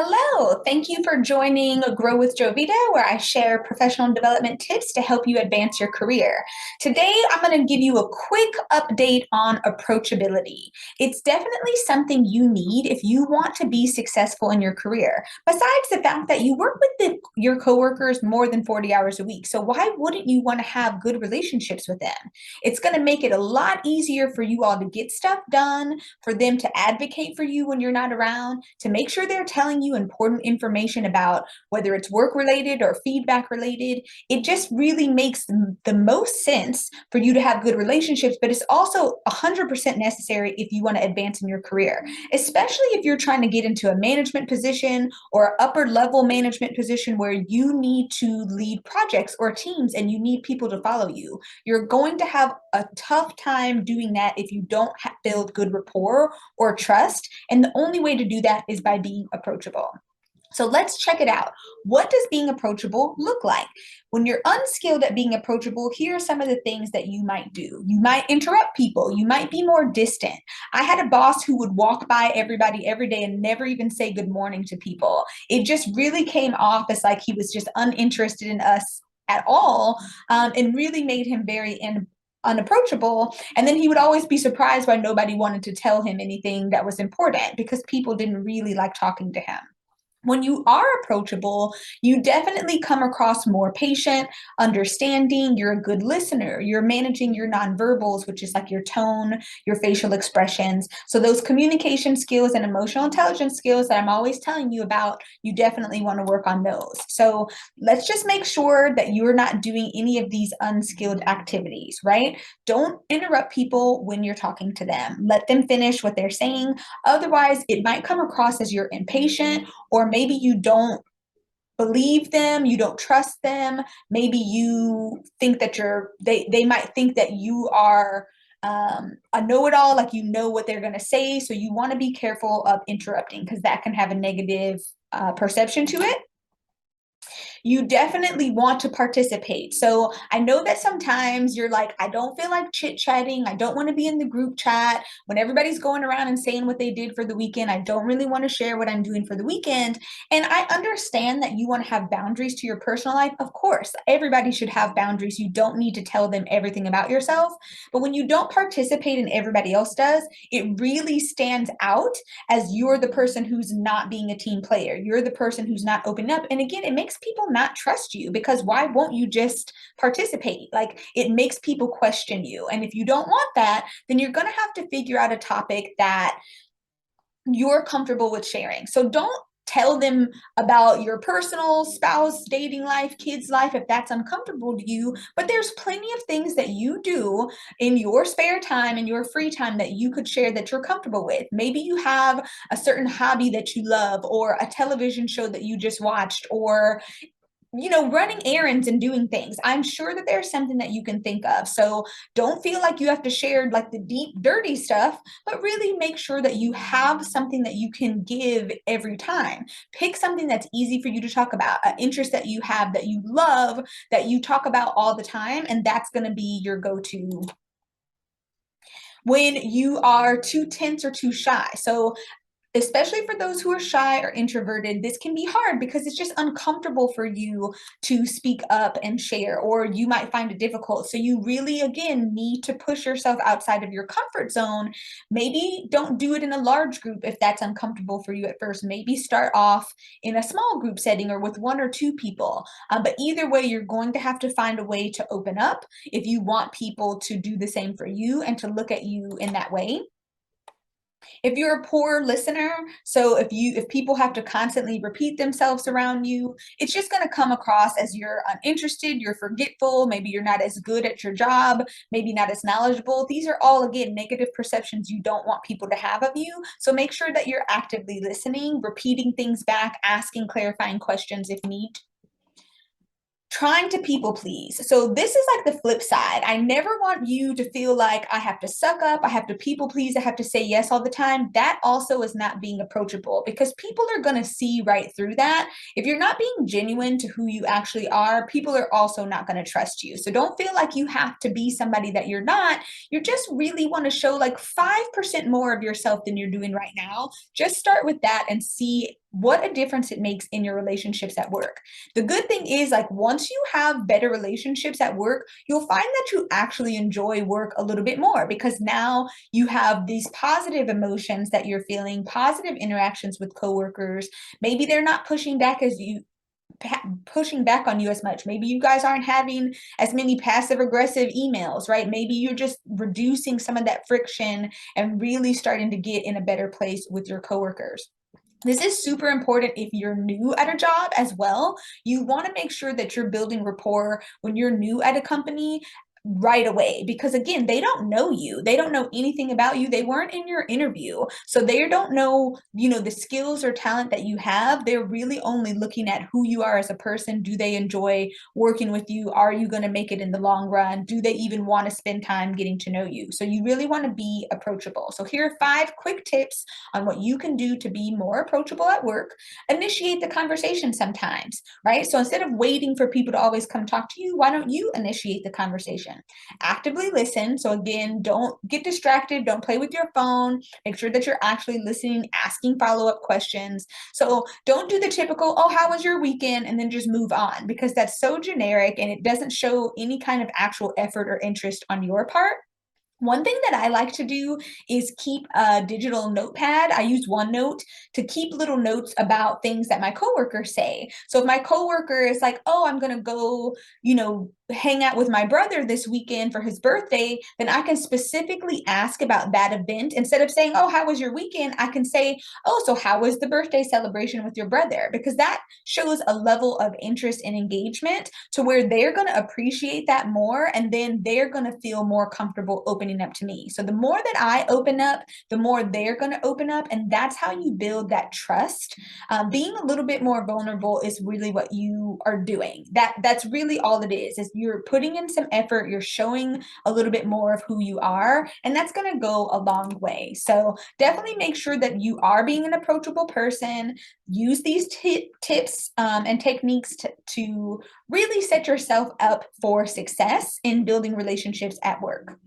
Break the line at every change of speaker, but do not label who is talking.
Hello, thank you for joining Grow with Jovita, where I share professional development tips to help you advance your career. Today, I'm going to give you a quick update on approachability. It's definitely something you need if you want to be successful in your career, besides the fact that you work with your coworkers more than 40 hours a week. So, why wouldn't you want to have good relationships with them? It's going to make it a lot easier for you all to get stuff done, for them to advocate for you when you're not around, to make sure they're telling you important information about whether it's work related or feedback related. It just really makes the most sense for you to have good relationships, but it's also 100% necessary if you want to advance in your career, especially if you're trying to get into a management position or upper level management position where you need to lead projects or teams and you need people to follow you. You're going to have a tough time doing that if you don't build good rapport or trust. And the only way to do that is by being approachable. So let's check it out. What does being approachable look like? When you're unskilled at being approachable, here are some of the things that you might do. You might interrupt people. You might be more distant. I had a boss who would walk by everybody every day and never even say good morning to people. It just really came off as like he was just uninterested in us at all, and really made him very unapproachable. And then he would always be surprised why nobody wanted to tell him anything that was important because people didn't really like talking to him. When you are approachable, you definitely come across more patient, understanding. You're a good listener. You're managing your nonverbals, which is like your tone, your facial expressions. So, those communication skills and emotional intelligence skills that I'm always telling you about, you definitely want to work on those. So, let's just make sure that you're not doing any of these unskilled activities, right? Don't interrupt people when you're talking to them. Let them finish what they're saying. Otherwise, it might come across as you're impatient, or maybe you don't believe them, you don't trust them. Maybe you think that they might think that you are a know-it-all, like you know what they're going to say. So you want to be careful of interrupting because that can have a negative perception to it. You definitely want to participate. So I know that sometimes you're like, I don't feel like chit chatting. I don't want to be in the group chat when everybody's going around and saying what they did for the weekend. I don't really want to share what I'm doing for the weekend. And I understand that you want to have boundaries to your personal life. Of course, everybody should have boundaries. You don't need to tell them everything about yourself. But when you don't participate and everybody else does, it really stands out as you're the person who's not being a team player. You're the person who's not opening up. And again, it makes people not trust you because why won't you just participate? Like it makes people question you. And if you don't want that, then you're going to have to figure out a topic that you're comfortable with sharing. So don't tell them about your personal spouse, dating life, kids' life if that's uncomfortable to you. But there's plenty of things that you do in your spare time and your free time that you could share that you're comfortable with. Maybe you have a certain hobby that you love, or a television show that you just watched, or running errands and doing things. I'm sure that there's something that you can think of. So don't feel like you have to share like the deep, dirty stuff, but really make sure that you have something that you can give every time. Pick something that's easy for you to talk about, an interest that you have that you love, that you talk about all the time, and that's going to be your go to when you are too tense or too shy. So especially for those who are shy or introverted, this can be hard because it's just uncomfortable for you to speak up and share, or you might find it difficult. So you really, again, need to push yourself outside of your comfort zone. Maybe don't do it in a large group if that's uncomfortable for you at first. Maybe start off in a small group setting or with one or two people. But either way, you're going to have to find a way to open up if you want people to do the same for you and to look at you in that way. If you're a poor listener, so if people have to constantly repeat themselves around you, it's just going to come across as you're uninterested, you're forgetful, maybe you're not as good at your job, maybe not as knowledgeable. These are all, again, negative perceptions you don't want people to have of you. So make sure that you're actively listening, repeating things back, asking clarifying questions if need. Trying to people please. So this is like the flip side. I never want you to feel like I have to suck up, I have to people please, I have to say yes all the time. That also is not being approachable because people are going to see right through that. If you're not being genuine to who you actually are, people are also not going to trust you. So don't feel like you have to be somebody that you're not. You just really want to show like 5% more of yourself than you're doing right now. Just start with that and see what a difference it makes in your relationships at work. The good thing is, like, once you have better relationships at work, you'll find that you actually enjoy work a little bit more because now you have these positive emotions that you're feeling, positive interactions with coworkers. Maybe they're not pushing back on you as much. Maybe you guys aren't having as many passive aggressive emails, right? Maybe you're just reducing some of that friction and really starting to get in a better place with your coworkers. This is super important if you're new at a job as well. You want to make sure that you're building rapport when you're new at a company right away because again they don't know you, they don't know anything about you, they weren't in your interview, so they don't know, the skills or talent that you have. They're really only looking at who you are as a person. Do they enjoy working with you? Are you going to make it in the long run? Do they even want to spend time getting to know you? So you really want to be approachable. So here are 5 quick tips on what you can do to be more approachable at work. Initiate the conversation sometimes, right? So instead of waiting for people to always come talk to you, why don't you initiate the conversation? Actively listen. So again, don't get distracted, don't play with your phone. Make sure that you're actually listening, asking follow-up questions. So don't do the typical, oh, how was your weekend? And then just move on because that's so generic and it doesn't show any kind of actual effort or interest on your part. One thing that I like to do is keep a digital notepad. I use OneNote to keep little notes about things that my coworkers say. So if my coworker is like, "Oh, I'm going to go, hang out with my brother this weekend for his birthday," then I can specifically ask about that event. Instead of saying, "Oh, how was your weekend?" I can say, "Oh, so how was the birthday celebration with your brother?" Because that shows a level of interest and engagement to where they're going to appreciate that more and then they're going to feel more comfortable opening up to me. So the more that I open up, the more they're going to open up, and that's how you build that trust. Being a little bit more vulnerable is really what you are doing. That's really all it is you're putting in some effort, you're showing a little bit more of who you are, and that's going to go a long way. So definitely make sure that you are being an approachable person. Use these tips and techniques to really set yourself up for success in building relationships at work.